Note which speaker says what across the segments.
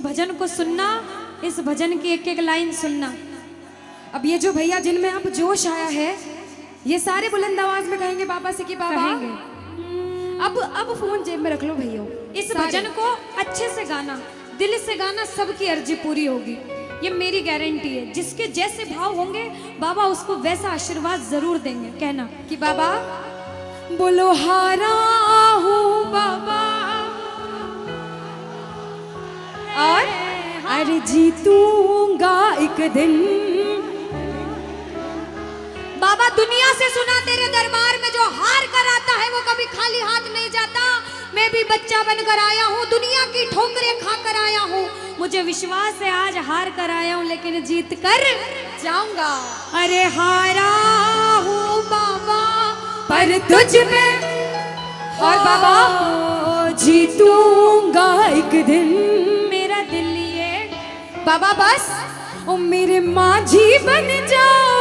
Speaker 1: भजन को सुनना, इस भजन की एक एक लाइन सुनना। अब ये जो भैया जिनमें अब जोश आया है, ये सारे बुलंद आवाज में कहेंगे बाबा से कि बाबा अब फोन जेब में रख लो भैया। इस भजन को अच्छे से गाना, दिल से गाना, सबकी अर्जी पूरी होगी, ये मेरी गारंटी है। जिसके जैसे भाव होंगे बाबा उसको वैसा आशीर्वाद जरूर देंगे। कहना कि बाबा बोलो हारा हूँ बाबा और अरे जीतूंगा एक दिन। बाबा दुनिया से सुना तेरे दरबार में जो हार कर आता है वो कभी खाली हाथ नहीं जाता। मैं भी बच्चा बनकर आया हूँ, दुनिया की ठोकरें खाकर आया हूँ। मुझे विश्वास है आज हार कर आया हूँ लेकिन जीत कर जाऊंगा। अरे हारा हूँ बाबा पर तुझ में और बाबा जीतूंगा एक दिन। मेरा दिल ये बाबा बस ओ मेरे माझी बन जाओ,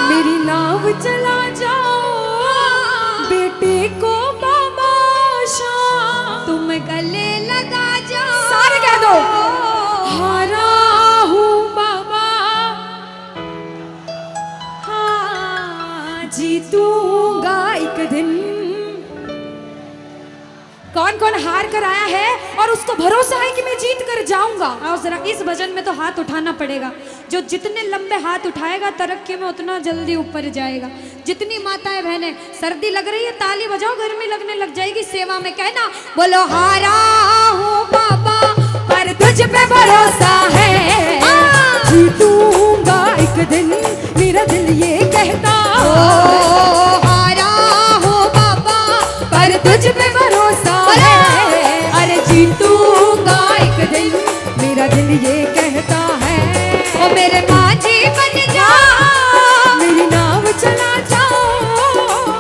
Speaker 1: मेरी नाव चला जाओ, बेटे को बाबा शाम तुम गले लगा जाओ। सारे कह दो हारा हूँ बाबा, हाँ जीतूंगा एक दिन। कौन कौन हार कर आया है और उसको भरोसा है कि मैं जीत कर जाऊंगा? आओ जरा इस भजन में तो हाथ उठाना पड़ेगा। जो जितने लंबे हाथ उठाएगा तरक्की में उतना जल्दी ऊपर जाएगा। जितनी माताएं बहनें सर्दी लग रही है ताली बजाओ, गर्मी लगने लग जाएगी सेवा में। कहना बोलो हारा हूँ बाबा पर तुझ पे भरोसा है, जीतूंगा एक दिन, मेरा दिल ये कहता। हारा हूँ बाबा पर तुझ पे भरोसा है, अरे जीतूंगा एक दिन, मेरा दिल ये कहता है। ओ मेरे माझी बन जाओ, मेरी नाव चला जाओ,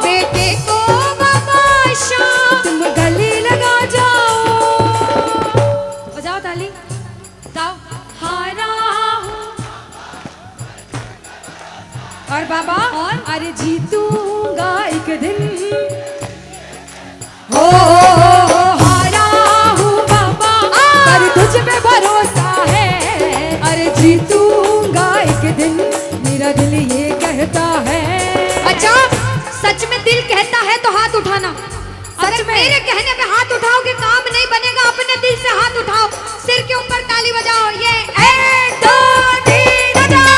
Speaker 1: बेटे को बाबा शाम तुम गले लगा जाओ। बजाओ ताली, जाओ हारा और बाबा और अरे जीतूंगा एक दिन। हो हारा हूँ बाबा पर तुझ पे भरोसा है, अरे जीतूंगा एक दिन, मेरा दिल ये कहता है। अच्छा सच में दिल कहता है तो हाथ उठाना। सच में मेरे कहने पे हाथ उठाओगे काम नहीं बनेगा, अपने दिल से हाथ उठाओ, सिर के ऊपर ताली बजाओ। ये 1 2 3 बजाओ।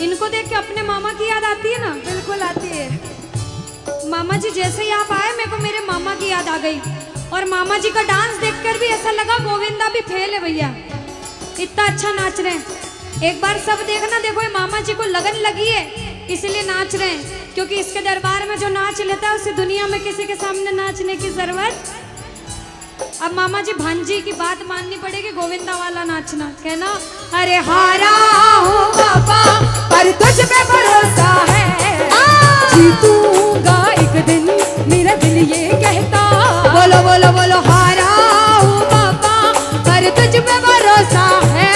Speaker 1: इनको देख के अपने मामा की याद आती है ना? बिल्कुल आती है। मामा जी जैसे ही आप आए मेरे को मेरे मामा की याद आ गई। और मामा जी का डांस देखकर भी ऐसा लगा गोविंदा भी फेल है भैया, इतना अच्छा नाच रहे हैं। एक बार सब देखना, देखो ये मामा जी को लगन लगी है इसलिए नाच रहे हैं, क्योंकि इसके दरबार में जो नाच लेता है उसे दुनिया में किसी के सामने नाचने की जरूरत। अब मामा जी भांजी की बात माननी पड़ेगी, गोविंदा वाला नाचना। कहना अरे हारा हूँ बाबा पर तुझ पे भरोसा है, जीतूंगा एक दिन, मेरा दिल ये कहता। बोलो बोलो बोलो हारा हूँ बाबा पर तुझ पे भरोसा है,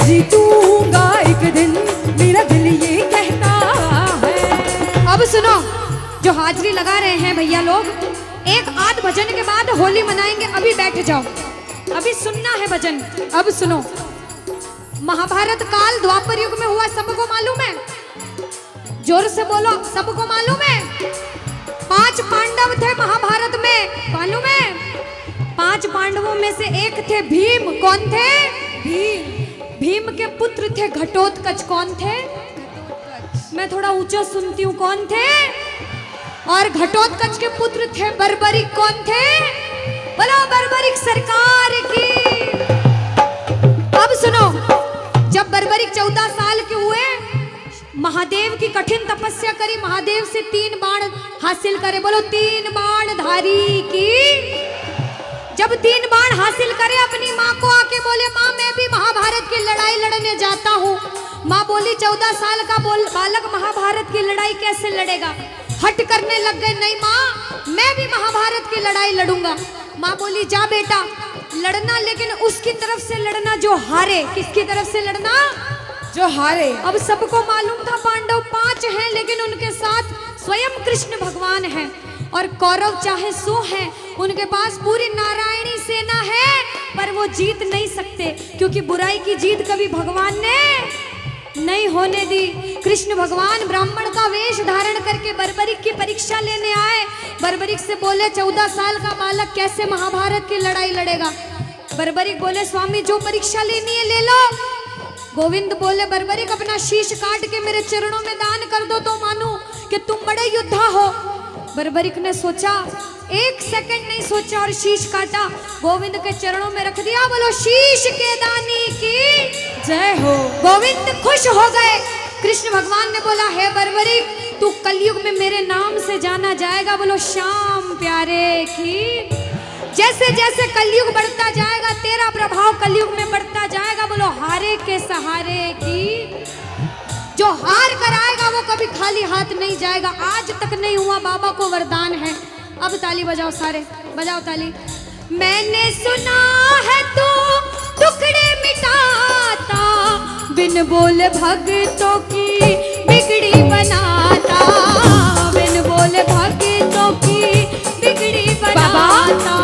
Speaker 1: जीतूंगा एक दिन, मेरा दिल ये कहता है। अब सुनो, जो हाजिरी लगा रहे हैं भैया लोग, एक आध भजन के बाद होली मनाएंगे। अभी बैठ जाओ, अभी सुनना है भजन। अब सुनो, महाभारत काल द्वापर युग में हुआ, सबको मालूम है? जोर से बोलो, सबको मालूम है? 5 पांडव थे थे भीम। कौन थे? भीम। भीम के पुत्र थे घटोत्कच। कौन थे? मैं थोड़ा ऊंचा सुनती हूँ। कौन थे? और घटोत्कच के पुत्र थे बर्बरिक। कौन थे? बोलो बर्बरिक सरकार की। अब सुनो, जब बर्बरिक 14 साल के हुए, महादेव की कठिन तपस्या करी, महादेव से 3 बाण हासिल करे। बोलो 3 बाण धारी की। जब 3 बाण हासिल करे, अपनी माँ को आके बोले, माँ मैं भी महाभारत की लड़ाई लड़ने जाता हूँ। माँ बोली 14 साल का बालक महाभारत की लड़ाई कैसे लड़ेगा? हट करने लग गए, नहीं माँ मैं भी महाभारत की लड़ाई लड़ूंगा। माँ बोली जा बेटा लड़ना, लेकिन उसकी तरफ से लड़ना जो हारे। किसकी तरफ से लड़ना? जो हारे। अब सबको मालूम था पांडव 5 हैं, लेकिन उनके साथ स्वयं कृष्ण भगवान हैं। और कौरव चाहे 100 हैं, उनके पास पूरी नारायणी सेना है, पर वो जीत नहीं सकते, क्योंकि बुराई की जीत कभी भगवान ने नहीं होने दी। कृष्ण भगवान ब्राह्मण का वेश धारण करके बर्बरिक की परीक्षा लेने आए। बर्बरिक से बोले 14 साल का बालक कैसे महाभारत की लड़ाई लड़ेगा? बर्बरिक बोले स्वामी जो परीक्षा लेनी है ले लो। गोविंद बोले बर्बरिक अपना शीश काट के मेरे चरणों में दान कर दो तो मानूं कि तुम बड़े योद्धा हो। बर्बरिक ने सोचा, 1 सेकंड नहीं सोचा और शीश काटा, गोविंद के चरणों में रख दिया। बोलो शीश के दानी की जय हो। गोविंद खुश हो गए। कृष्ण भगवान ने बोला हे बर्बरिक तू कलयुग में मेरे नाम से जाना जाएगा। बोलो श्याम प्यारे की। जैसे जैसे कलयुग बढ़ता जाएगा तेरा प्रभाव कलयुग में बढ़ता जाएगा। बोलो हारे के सहारे की। जो हार कर आएगा वो कभी खाली हाथ नहीं जाएगा। आज तक नहीं हुआ, बाबा को वरदान है। अब ताली बजाओ, सारे बजाओ ताली। मैंने सुना है तू टुकड़े मिटाता, बिन बोले भक्तों की बिगड़ी बनाता, बिन बोले भक्तों की बिगड़ी बनाता।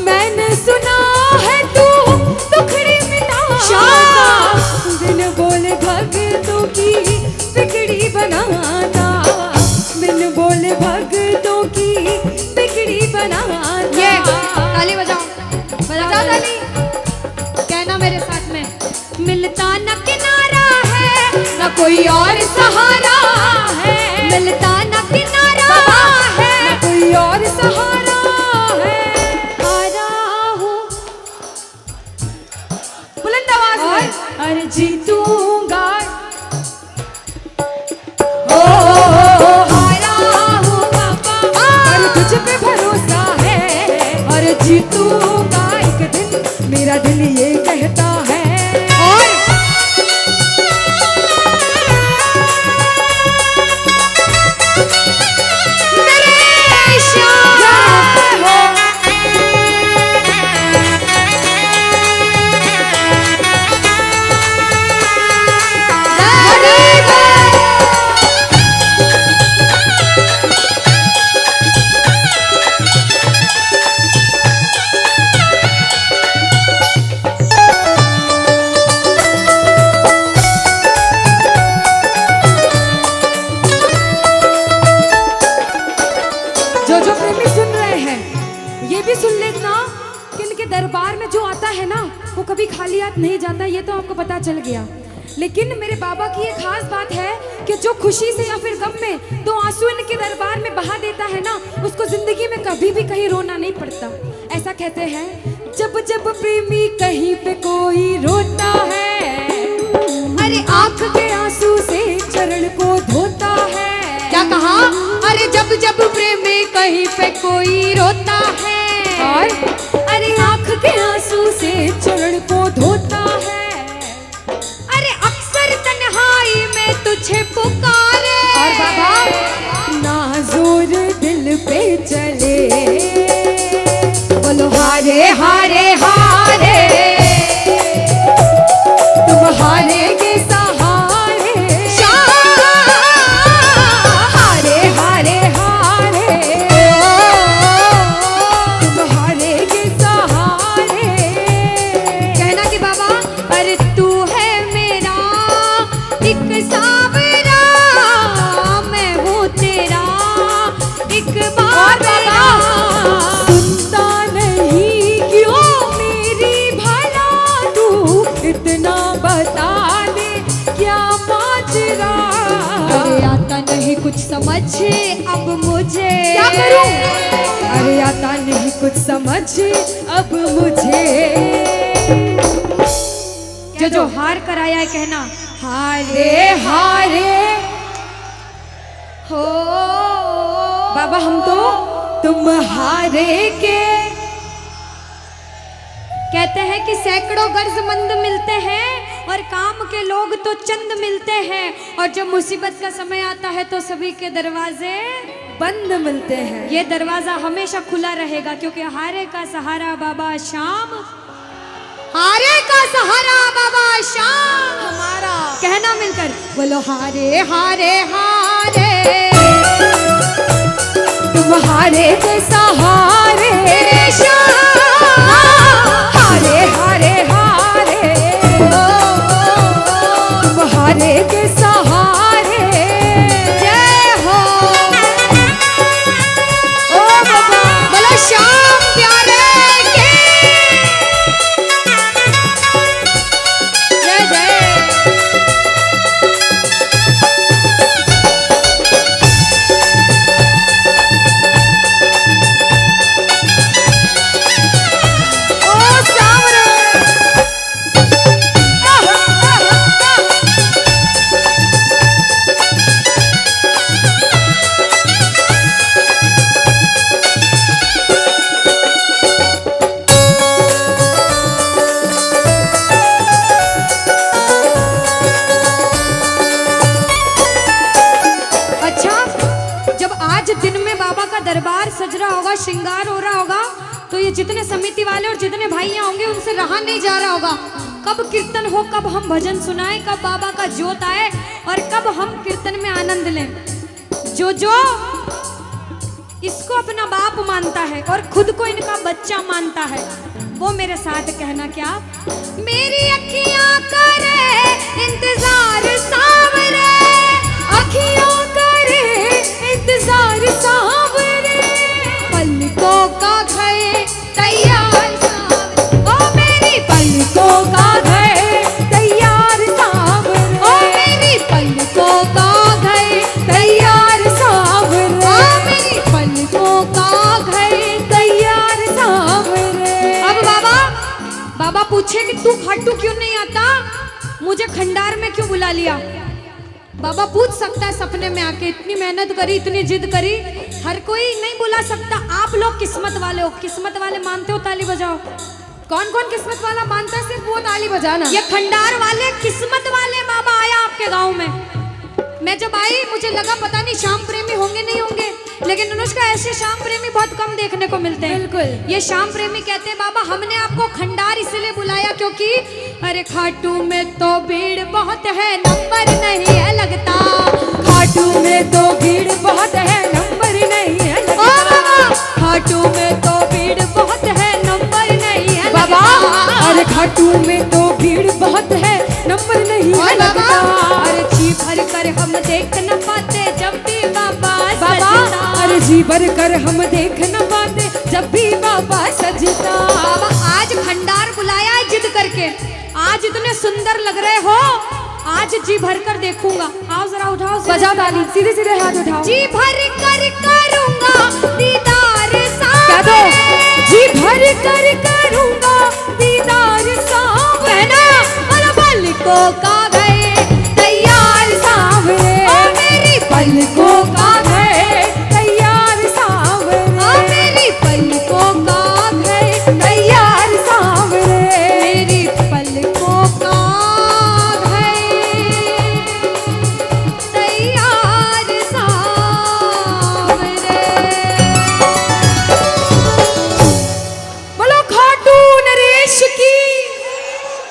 Speaker 1: मैंने सुना है तू टुकड़े मिटाता, बिन बोले भक्तों की बिगड़ी बनाता, बिन बोले भक्तों की बिगड़ी बनाता। ये ताली बजाओ, बजाओ ताली। कहना मेरे साथ में, मिलता न किनारा है न कोई और सहारा है, मिलता न किनारा है न कोई और सहारा है। हारा हूँ बुलंद आवाज में, अरे जीतूंगा। तुझ पे भरोसा है और जीतूंगा एक दिन, मेरा दिल ये कहता है। और मेरे श्याम हो। दरबार में जो आता है ना वो कभी खाली हाथ नहीं जाता, ये तो आपको पता चल गया। लेकिन मेरे बाबा की एक खास बात है कि जो खुशी से या फिर गम में 2 आंसू इनके दरबार में बहा देता है ना, उसको जिंदगी में कभी भी कहीं रोना नहीं पड़ता। ऐसा कहते हैं, जब जब प्रेमी कहीं पे कोई रोता है, अरे आंख के आंसू से चरण को धोता है। क्या कहा? अरे जब जब प्रेमी कहीं पे कोई रोता है, और अरे आंख के आंसू से चरण को धोता है। अरे अक्सर तन्हाई में तुझे पुकारे, और बाबा नाज़ुर दिल पे चले। बोलो हारे हारे हारे, तुम हारेगे सहारे। हारे हारे हारे, तुम हारेगे सहारे। कहना कि बाबा पर तू है मेरा एक सावरा, मैं हूँ तेरा एक बार। सुनता नहीं क्यों
Speaker 2: समझ अब मुझे।
Speaker 1: जो हार कर आया है कहना
Speaker 2: हारे हारे
Speaker 1: हो
Speaker 2: बाबा, हम तो तुम हारे के।
Speaker 1: कहते हैं कि सैकड़ों गर्जमंद मिलते हैं और काम के लोग तो चंद मिलते हैं, और जब मुसीबत का समय आता है तो सभी के दरवाजे
Speaker 2: बंद मिलते हैं।
Speaker 1: ये दरवाजा हमेशा खुला रहेगा, क्योंकि हारे का सहारा बाबा शाम, हारे का सहारा बाबा शाम
Speaker 2: हमारा।
Speaker 1: कहना मिलकर बोलो हारे हारे हारे,
Speaker 2: तुम हारे के सहारे शाम, हारे हारे हारे, तुम हारे के सहारे।
Speaker 1: जय हो
Speaker 2: ओ बाबा,
Speaker 1: बोलो शाम प्यारे के जय जय। दरबार सज रहा होगा, श्रृंगार हो रहा होगा, तो ये जितने समिति वाले और जितने भाइयां होंगे उनसे रहा नहीं जा रहा होगा। कब कीर्तन हो, कब हम भजन सुनाएं, कब बाबा का जोत आए और कब हम कीर्तन में आनंद लें। जो इसको अपना बाप मानता है और खुद को इनका बच्चा मानता है, वो मेरे साथ कहना क्या, मेरी अखियां करे इंतजार सावरे, अखियां करे इंतजार सावरे, पलकों का घर तैयार सावरे, ओ मेरी पलकों का घर तैयार सावरे, ओ मेरी पलकों का घर तैयार सावरे, ओ मेरी पलकों का घर तैयार सावरे। अब बाबा पूछे कि तू खाटू क्यों नहीं आता, मुझे खंडार में क्यों बुला लिया। बाबा पूछ सकता है सपने में आके, इतनी मेहनत करी, इतनी जिद करी, हर कोई नहीं बुला सकता। आप लोग किस्मत वाले हो, किस्मत वाले मानते हो, ताली बजाओ।
Speaker 2: कौन कौन किस्मत वाला मानता है, सिर्फ वो ताली बजाना।
Speaker 1: ये खंडार वाले किस्मत वाले बाबा आया आपके गांव में। मैं जब आई मुझे लगा पता नहीं श्याम प्रेमी होंगे नहीं होंगे, लेकिन अनुष्का ऐसे श्याम प्रेमी बहुत कम देखने को मिलते हैं।
Speaker 2: बिल्कुल।
Speaker 1: ये श्याम प्रेमी कहते हैं बाबा हमने आपको खंडार इसलिए बुलाया क्योंकि अरे खाटू में तो भीड़ बहुत है, नंबर नहीं है लगता,
Speaker 2: खाटू में तो भीड़ बहुत है, नंबर नहीं है लगता।
Speaker 1: ओ बाबा खाटू में तो भीड़ बहुत है, नंबर नहीं है
Speaker 2: बाबा,
Speaker 1: लगता।
Speaker 2: अरे खाटू में तो भीड़ बहुत है, नंबर नहीं है लगता।
Speaker 1: अरे जी भर कर हम देख न पाते जब भी बाबा
Speaker 2: बाबा,
Speaker 1: सजता।
Speaker 2: अरे जी भर कर हम देख न पाते जब भी बाबा सजता।
Speaker 1: बाबा आज खंडार बुलाया है जिद करके, आज इतने सुंदर लग रहे हो, आज जी भर कर देखूंगा। आओ जरा उठाओ,
Speaker 2: बजाओ ताली, सीधे सीधे हाथ उठाओ।
Speaker 1: जी भर कर करूंगा दीदार
Speaker 2: कह दो,
Speaker 1: सावरे,
Speaker 2: जी भर कर करूंगा दीदार सावरे।
Speaker 1: कहना पलकों का